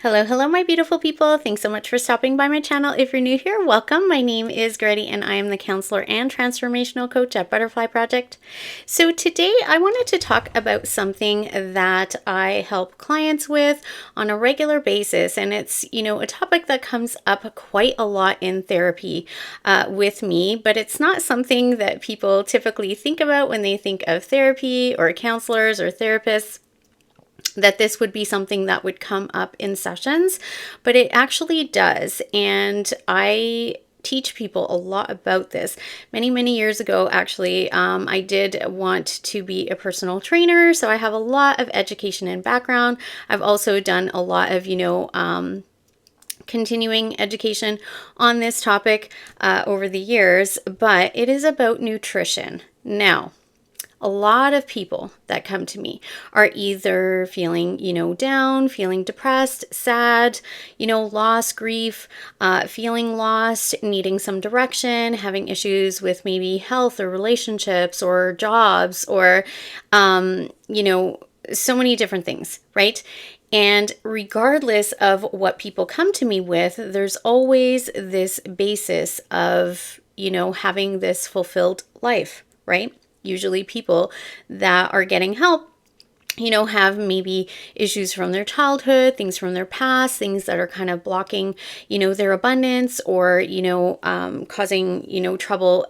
Hello, hello, my beautiful people. Thanks so much for stopping by my channel. If you're new here, welcome. My name is Grady and I am the counselor and transformational coach at Butterfly Project. So today I wanted to talk about something that I help clients with on a regular basis. And it's, a topic that comes up quite a lot in therapy with me, but it's not something that people typically think about when they think of therapy or counselors or therapists, that this would be something that would come up in sessions, but it actually does. And I teach people a lot about this. Many years ago, actually, I did want to be a personal trainer. So I have a lot of education and background. I've also done a lot of, continuing education on this topic over the years, but it is about nutrition. Now, a lot of people that come to me are either feeling, down, feeling depressed, sad, loss, grief, feeling lost, needing some direction, having issues with maybe health or relationships or jobs or, so many different things, right? And regardless of what people come to me with, there's always this basis of, having this fulfilled life, right? Usually people that are getting help, have maybe issues from their childhood, things from their past, things that are kind of blocking, their abundance or, causing, trouble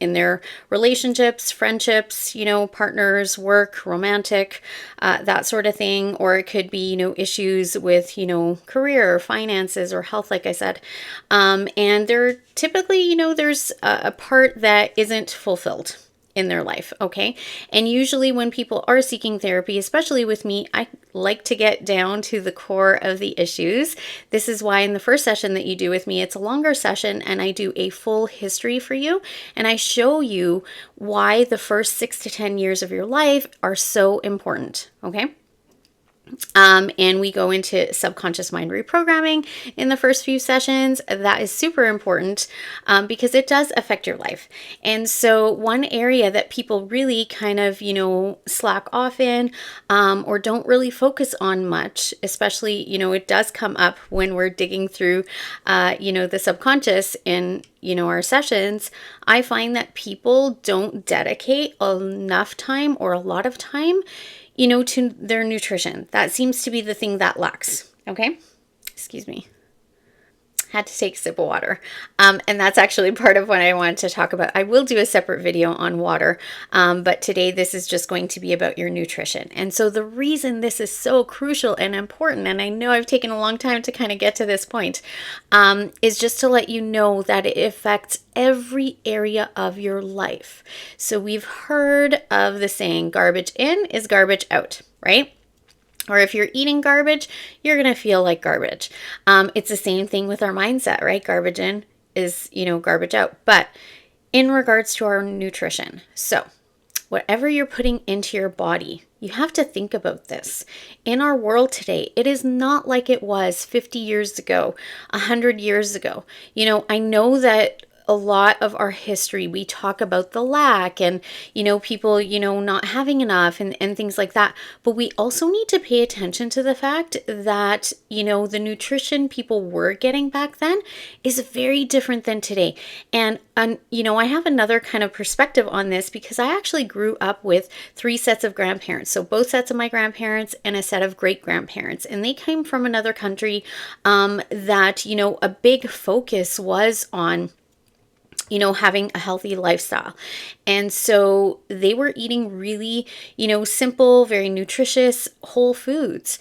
in their relationships, friendships, partners, work, romantic, that sort of thing. Or it could be, issues with, career, finances, or health, like I said. And they're typically, there's a part that isn't fulfilled in their life. Okay. And usually when people are seeking therapy, especially with me, I like to get down to the core of the issues. This is why in the first session that you do with me, it's a longer session and I do a full history for you. And I show you why the first 6 to 10 years of your life are so important. Okay. And we go into subconscious mind reprogramming in the first few sessions. That is super important because it does affect your life. And so one area that people really kind of, slack off in or don't really focus on much, especially, it does come up when we're digging through, the subconscious in, our sessions. I find that people don't dedicate enough time or a lot of time to their nutrition. That seems to be the thing that lacks. Okay. Excuse me. Had to take a sip of water. And that's actually part of what I wanted to talk about. I will do a separate video on water, but today this is just going to be about your nutrition. And so the reason this is so crucial and important, and I know I've taken a long time to kind of get to this point, is just to let you know that it affects every area of your life. So we've heard of the saying, garbage in is garbage out, right? Or if you're eating garbage, you're going to feel like garbage. It's the same thing with our mindset, right? Garbage in is, garbage out. But in regards to our nutrition, so whatever you're putting into your body, you have to think about this. In our world today, it is not like it was 50 years ago, 100 years ago. I know that a lot of our history, we talk about the lack and, people, not having enough and things like that. But we also need to pay attention to the fact that, the nutrition people were getting back then is very different than today. And, I have another kind of perspective on this because I actually grew up with 3 sets of grandparents. So both sets of my grandparents and a set of great grandparents. And they came from another country that, a big focus was on having a healthy lifestyle. And so they were eating really, simple, very nutritious, whole foods.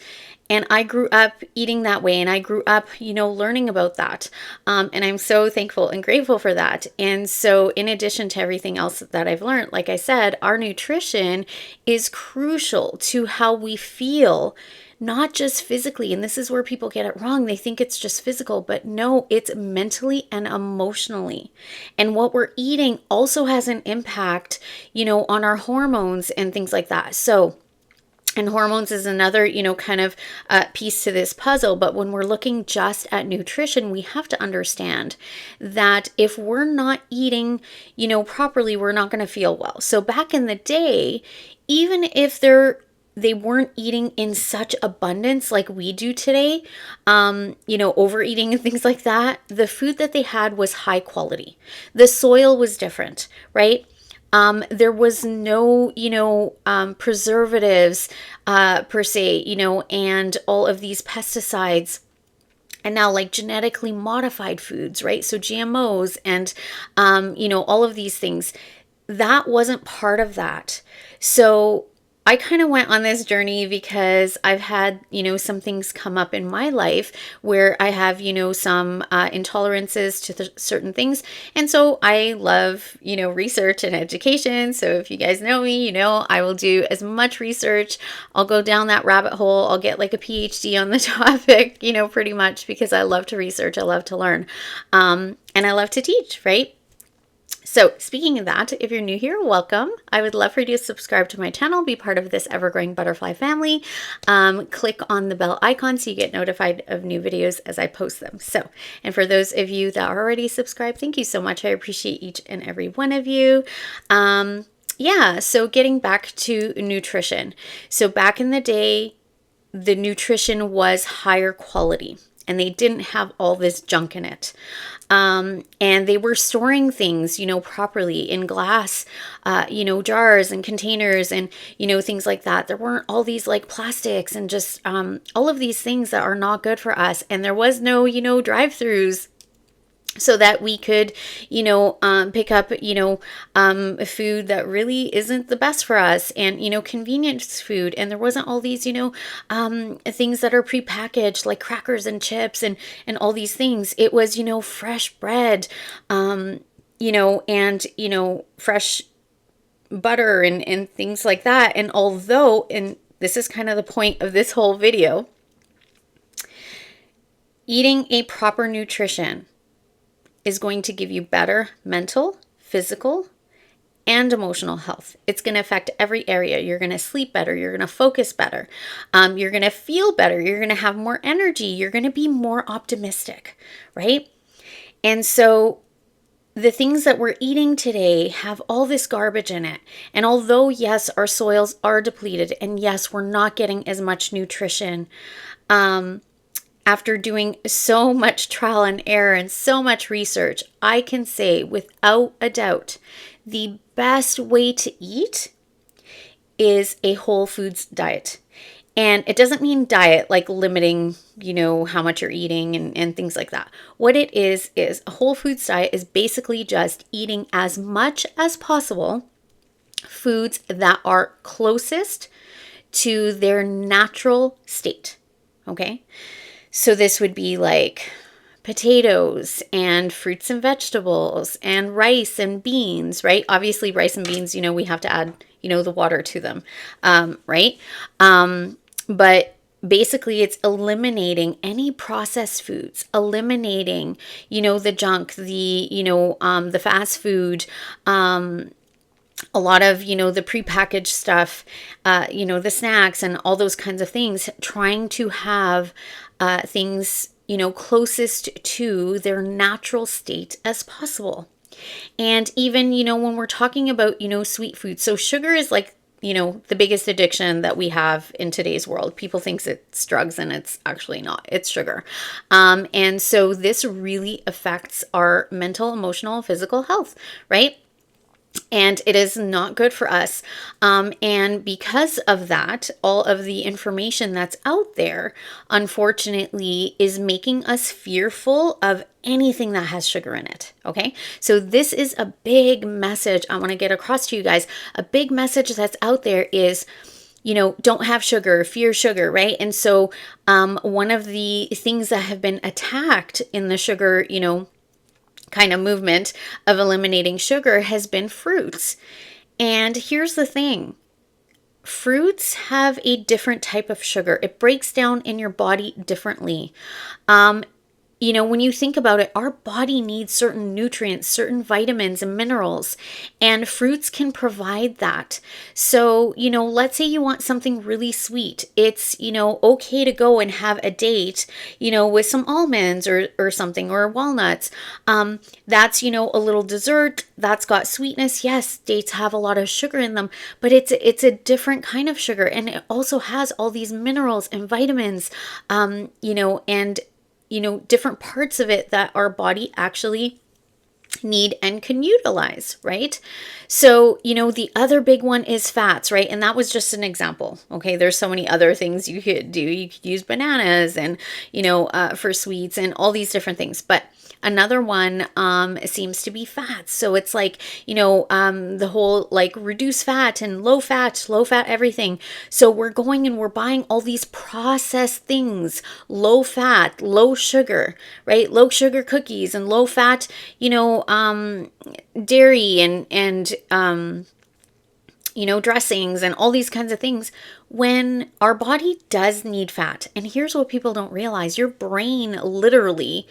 And I grew up eating that way. And I grew up, learning about that. And I'm so thankful and grateful for that. And so in addition to everything else that I've learned, like I said, our nutrition is crucial to how we feel, not just physically. And this is where people get it wrong. They think it's just physical, but no, it's mentally and emotionally. And what we're eating also has an impact, on our hormones and things like that. So, and hormones is another, kind of piece to this puzzle. But when we're looking just at nutrition, we have to understand that if we're not eating, properly, we're not going to feel well. So back in the day, even if they weren't eating in such abundance like we do today, overeating and things like that. The food that they had was high quality. The soil was different, right? There was no, preservatives per se, and all of these pesticides. And now, like genetically modified foods, right? So GMOs and, all of these things, that wasn't part of that. So I kind of went on this journey because I've had, some things come up in my life where I have, some intolerances to certain things. And so I love, research and education. So if you guys know me, I will do as much research. I'll go down that rabbit hole. I'll get like a PhD on the topic, pretty much because I love to research. I love to learn. And I love to teach, right? So speaking of that, if you're new here, welcome. I would love for you to subscribe to my channel, be part of this ever-growing butterfly family. Click on the bell icon so you get notified of new videos as I post them. So, and for those of you that are already subscribed, thank you so much. I appreciate each and every one of you. So getting back to nutrition. So back in the day, the nutrition was higher quality and they didn't have all this junk in it. And they were storing things, properly in glass, jars and containers and, things like that. There weren't all these like plastics and just all of these things that are not good for us. And there was no, drive-throughs so that we could, pick up, food that really isn't the best for us and, convenience food. And there wasn't all these, things that are prepackaged like crackers and chips and all these things. It was, fresh bread, and, fresh butter and things like that. And although, and this is kind of the point of this whole video, eating a proper nutrition is going to give you better mental, physical, and emotional health. It's going to affect every area. You're going to sleep better. You're going to focus better. You're going to feel better. You're going to have more energy. You're going to be more optimistic, right? And so the things that we're eating today have all this garbage in it. And although, yes, our soils are depleted, and yes, we're not getting as much nutrition, after doing so much trial and error and so much research, I can say without a doubt, the best way to eat is a whole foods diet. And it doesn't mean diet like limiting, how much you're eating and things like that. What it is a whole foods diet is basically just eating as much as possible foods that are closest to their natural state. Okay? So this would be like potatoes and fruits and vegetables and rice and beans, right? Obviously, rice and beans, we have to add, the water to them, right? But basically, it's eliminating any processed foods, eliminating, the junk, the fast food, a lot of, the prepackaged stuff, the snacks and all those kinds of things, trying to have things, closest to their natural state as possible. And even, when we're talking about, sweet food, so sugar is like, the biggest addiction that we have in today's world. People think it's drugs and it's actually not. It's sugar. And so this really affects our mental, emotional, physical health, right? And it is not good for us. And because of that, all of the information that's out there, unfortunately, is making us fearful of anything that has sugar in it. Okay. So this is a big message I want to get across to you guys. A big message that's out there is, don't have sugar, fear sugar, right? And so one of the things that have been attacked in the sugar, kind of movement of eliminating sugar has been fruits. And here's the thing. Fruits have a different type of sugar. It breaks down in your body differently. when you think about it, our body needs certain nutrients, certain vitamins and minerals, and fruits can provide that. So, let's say you want something really sweet. It's, okay to go and have a date, with some almonds or something, or walnuts. That's, a little dessert that's got sweetness. Yes, dates have a lot of sugar in them, but it's a different kind of sugar. And it also has all these minerals and vitamins, and different parts of it that our body actually need and can utilize, right? So, the other big one is fats, right? And that was just an example. Okay, there's so many other things you could do. You could use bananas and, for sweets and all these different things. But another one seems to be fats. So it's like, the whole like reduce fat and low fat everything. So we're going and we're buying all these processed things, low fat, low sugar, right? Low sugar cookies and low fat, dairy and dressings and all these kinds of things, when our body does need fat. And here's what people don't realize: your brain literally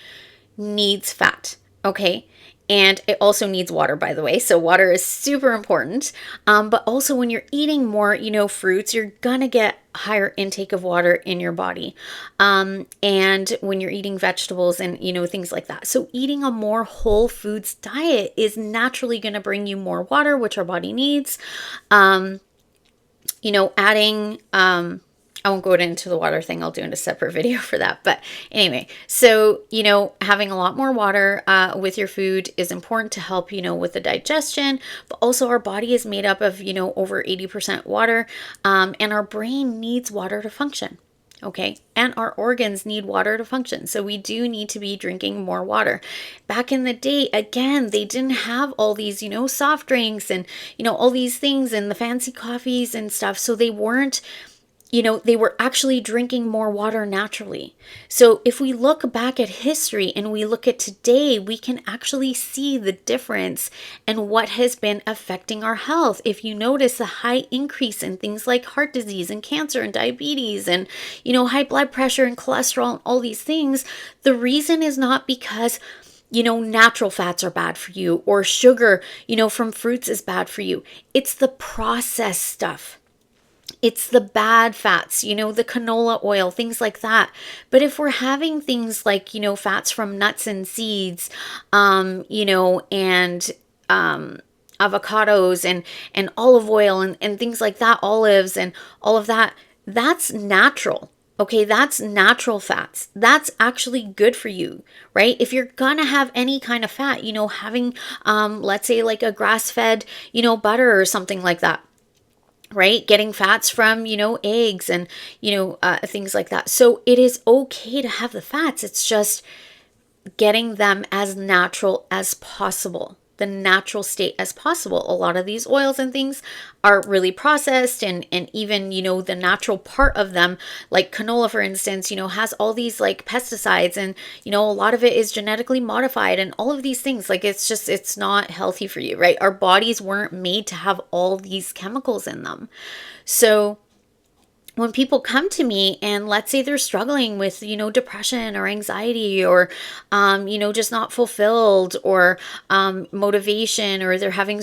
needs fat, okay? And it also needs water, by the way. So water is super important. But also when you're eating more, fruits, you're going to get higher intake of water in your body. And when you're eating vegetables and, things like that. So eating a more whole foods diet is naturally going to bring you more water, which our body needs. Adding, I won't go into the water thing. I'll do a separate video for that. But anyway, so, having a lot more water with your food is important to help, with the digestion. But also our body is made up of, over 80% water. And our brain needs water to function. Okay. And our organs need water to function. So we do need to be drinking more water. Back in the day, again, they didn't have all these, soft drinks and, all these things and the fancy coffees and stuff. So they weren't, they were actually drinking more water naturally. So if we look back at history and we look at today, we can actually see the difference and what has been affecting our health. If you notice the high increase in things like heart disease and cancer and diabetes and, high blood pressure and cholesterol and all these things, the reason is not because natural fats are bad for you or sugar, from fruits is bad for you. It's the processed stuff. It's the bad fats, the canola oil, things like that. But if we're having things like, fats from nuts and seeds, and avocados and olive oil and things like that, olives and all of that, that's natural. Okay, that's natural fats. That's actually good for you, right? If you're gonna have any kind of fat, having, let's say like a grass-fed, butter or something like that. Right? Getting fats from, eggs and, things like that. So it is okay to have the fats. It's just getting them as natural as possible, the natural state as possible. A lot of these oils and things are really processed and even, the natural part of them, like canola, for instance, has all these like pesticides and, a lot of it is genetically modified and all of these things. Like it's not healthy for you, right? Our bodies weren't made to have all these chemicals in them. So when people come to me and let's say they're struggling with, depression or anxiety or, just not fulfilled or motivation, or they're having,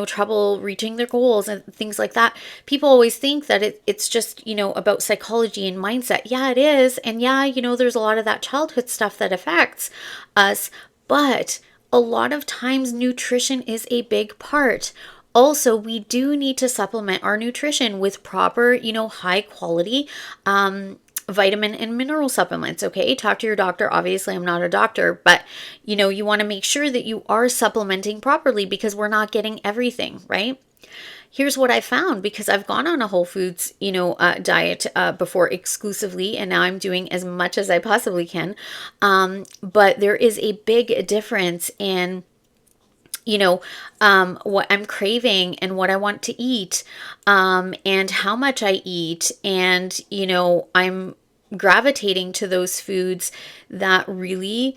trouble reaching their goals and things like that, people always think that it's just, about psychology and mindset. Yeah, it is. And yeah, there's a lot of that childhood stuff that affects us, but a lot of times nutrition is a big part. Also, we do need to supplement our nutrition with proper, high quality vitamin and mineral supplements. Okay, talk to your doctor. Obviously, I'm not a doctor, but you want to make sure that you are supplementing properly because we're not getting everything, right? Here's what I found, because I've gone on a whole foods, diet before exclusively, and now I'm doing as much as I possibly can. But there is a big difference in what I'm craving and what I want to eat, and how much I eat. And, I'm gravitating to those foods that really,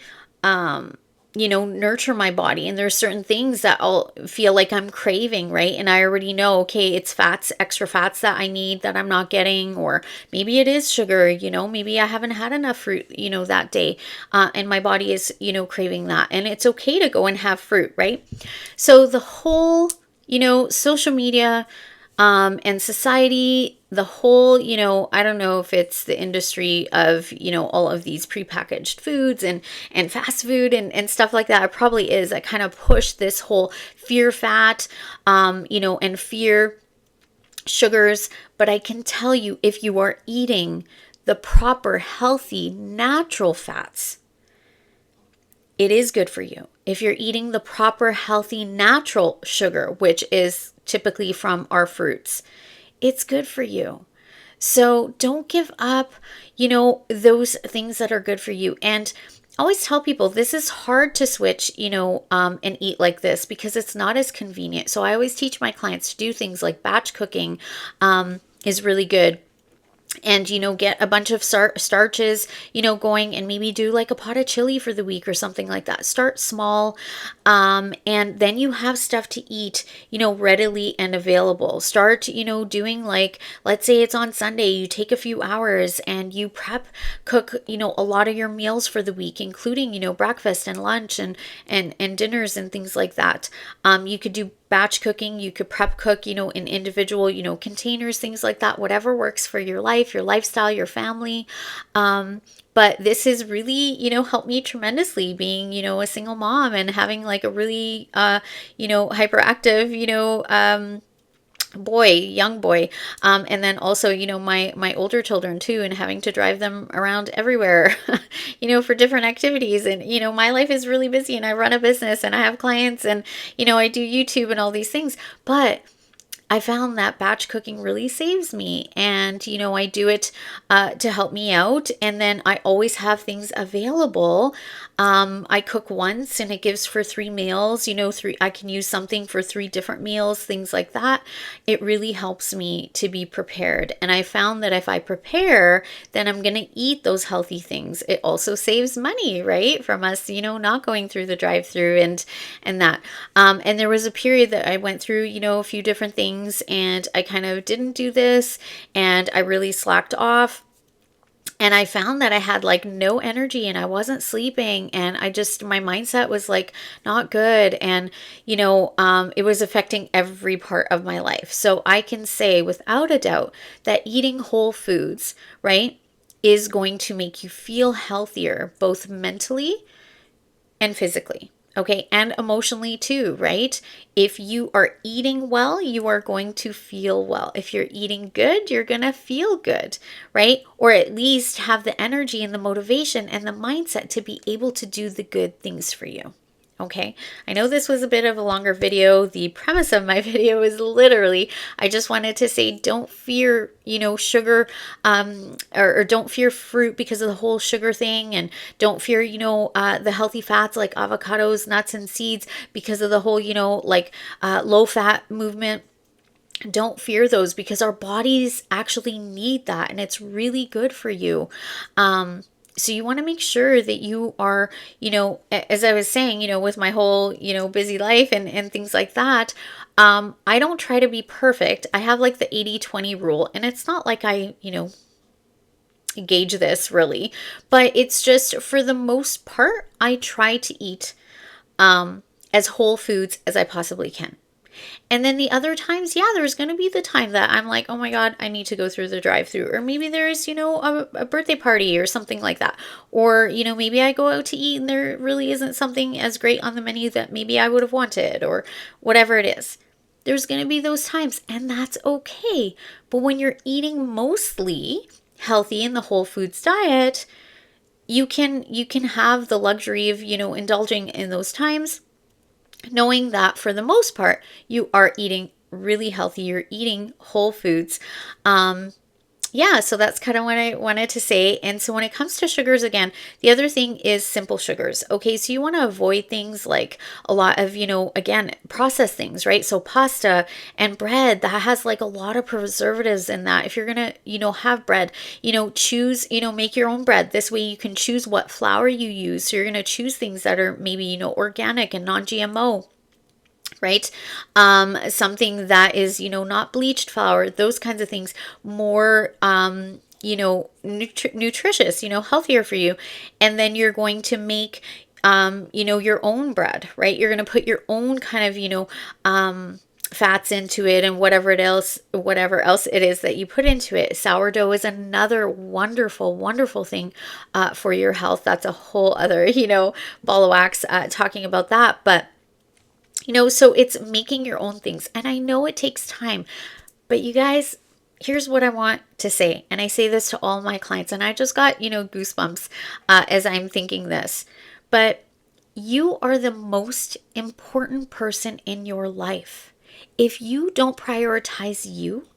nurture my body. And there's certain things that I'll feel like I'm craving, right? And I already know, okay, it's fats, extra fats that I need that I'm not getting, or maybe it is sugar, maybe I haven't had enough fruit, that day. And my body is, craving that. And it's okay to go and have fruit, right? So the whole, social media, and society, the whole, I don't know if it's the industry of, all of these prepackaged foods and fast food and stuff like that. It probably is. I kind of push this whole fear fat, and fear sugars. But I can tell you, if you are eating the proper, healthy, natural fats, it is good for you. If you're eating the proper, healthy, natural sugar, which is typically from our fruits, it's good for you. So don't give up, those things that are good for you. And I always tell people this is hard to switch, and eat like this because it's not as convenient. So I always teach my clients to do things like batch cooking, is really good. And get a bunch of starches going, and maybe do like a pot of chili for the week or something like that. Start small, and then you have stuff to eat readily and available. Start doing, like, let's say it's on Sunday, you take a few hours and you cook a lot of your meals for the week, including breakfast and lunch and dinners and things like that. You could do batch cooking, you could prep cook, in individual, containers, things like that, whatever works for your life, your lifestyle, your family. But this has really, helped me tremendously being, a single mom and having like a really, hyperactive, young boy, and then also my older children too, and having to drive them around everywhere for different activities. And my life is really busy, and I run a business, and I have clients, and I do YouTube and all these things. But I found that batch cooking really saves me, and I do it to help me out, and then I always have things available. I cook once and it gives for 3 meals, three, I can use something for 3 different meals, things like that. It really helps me to be prepared. And I found that if I prepare, then I'm going to eat those healthy things. It also saves money, right? From us, not going through the drive-through and that. And there was a period that I went through, a few different things, and I kind of didn't do this, and I really slacked off. And I found that I had like no energy, and I wasn't sleeping, and my mindset was like not good. And, it was affecting every part of my life. So I can say without a doubt that eating whole foods, right, is going to make you feel healthier, both mentally and physically. Okay, and emotionally too, right? If you are eating well, you are going to feel well. If you're eating good, you're going to feel good, right? Or at least have the energy and the motivation and the mindset to be able to do the good things for you. Okay, I know this was a bit of a longer video. The premise of my video is literally, I just wanted to say, don't fear, sugar, or don't fear fruit because of the whole sugar thing, and don't fear, the healthy fats like avocados, nuts, and seeds because of the whole, low fat movement. Don't fear those, because our bodies actually need that, and it's really good for you. So you want to make sure that you are, as I was saying, with my whole, busy life and things like that, I don't try to be perfect. I have like the 80-20 rule, and it's not like I, gauge this really, but it's just for the most part, I try to eat as whole foods as I possibly can. And then the other times, yeah, there's going to be the time that I'm like, oh my God, I need to go through the drive-through. Or maybe there's, a birthday party or something like that. Or, maybe I go out to eat and there really isn't something as great on the menu that maybe I would have wanted, or whatever it is. There's going to be those times, and that's okay. But when you're eating mostly healthy in the whole foods diet, you can have the luxury of, indulging in those times, knowing that for the most part, you are eating really healthy, you're eating whole foods, yeah, so that's kind of what I wanted to say. And so when it comes to sugars, again, the other thing is simple sugars. Okay, so you want to avoid things like a lot of, again, processed things, right? So pasta and bread that has like a lot of preservatives in that. If you're going to, have bread, choose, make your own bread. This way you can choose what flour you use. So you're going to choose things that are maybe, organic and non-GMO, right? Something that is, not bleached flour, those kinds of things, more, nutritious, healthier for you. And then you're going to make, your own bread, right? You're going to put your own kind of, fats into it and whatever else it is that you put into it. Sourdough is another wonderful, wonderful thing for your health. That's a whole other, ball of wax talking about that. But so it's making your own things. And I know it takes time, but you guys, here's what I want to say. And I say this to all my clients, and I just got, goosebumps as I'm thinking this. But you are the most important person in your life. If you don't prioritize you,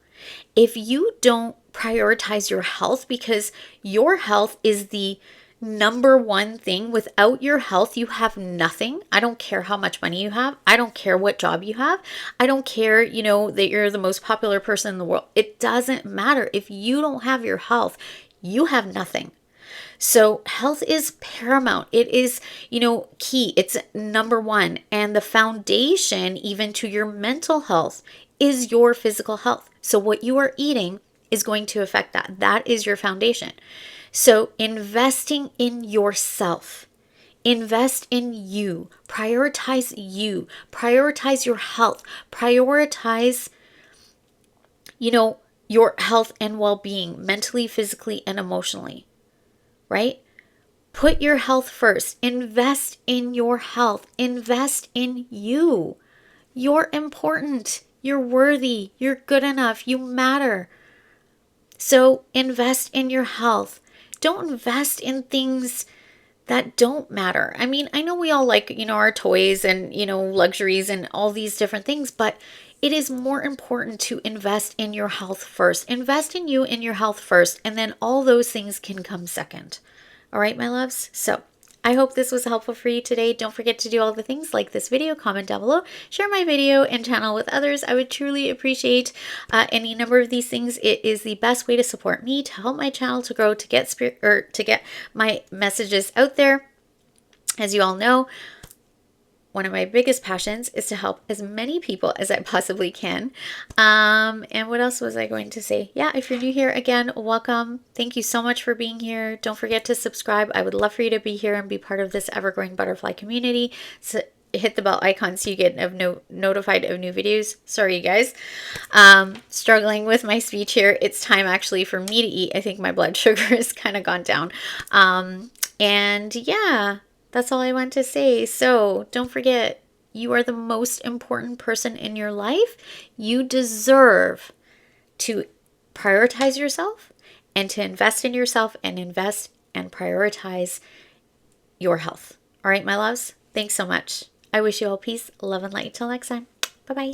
if you don't prioritize your health, because your health is the number one thing. Without your health, you have nothing. I don't care how much money you have. I don't care what job you have. I don't care, that you're the most popular person in the world. It doesn't matter. If you don't have your health, you have nothing. So health is paramount. It is, key. It's number one. And the foundation, even to your mental health, is your physical health. So what you are eating is going to affect that. That is your foundation. So investing in yourself, invest in you, prioritize your health, prioritize, your health and well-being, mentally, physically, and emotionally, right? Put your health first. Invest in your health. Invest in you. You're important. You're worthy. You're good enough. You matter. So invest in your health. Don't invest in things that don't matter. I mean, I know we all like, our toys and, luxuries and all these different things, but it is more important to invest in your health first. Invest in you and your health first, and then all those things can come second. All right, my loves? So I hope this was helpful for you today. Don't forget to do all the things, like this video, comment down below, share my video and channel with others. I would truly appreciate any number of these things. It is the best way to support me, to help my channel to grow, to get my messages out there. As you all know, one of my biggest passions is to help as many people as I possibly can. And what else was I going to say? Yeah, if you're new here, again, welcome. Thank you so much for being here. Don't forget to subscribe. I would love for you to be here and be part of this ever-growing butterfly community. So hit the bell icon so you get notified of new videos. Sorry, you guys. Struggling with my speech here. It's time actually for me to eat. I think my blood sugar has kind of gone down. And yeah, that's all I want to say. So don't forget, you are the most important person in your life. You deserve to prioritize yourself and to invest in yourself and invest and prioritize your health. All right, my loves, thanks so much. I wish you all peace, love, and light. Till next time. Bye-bye.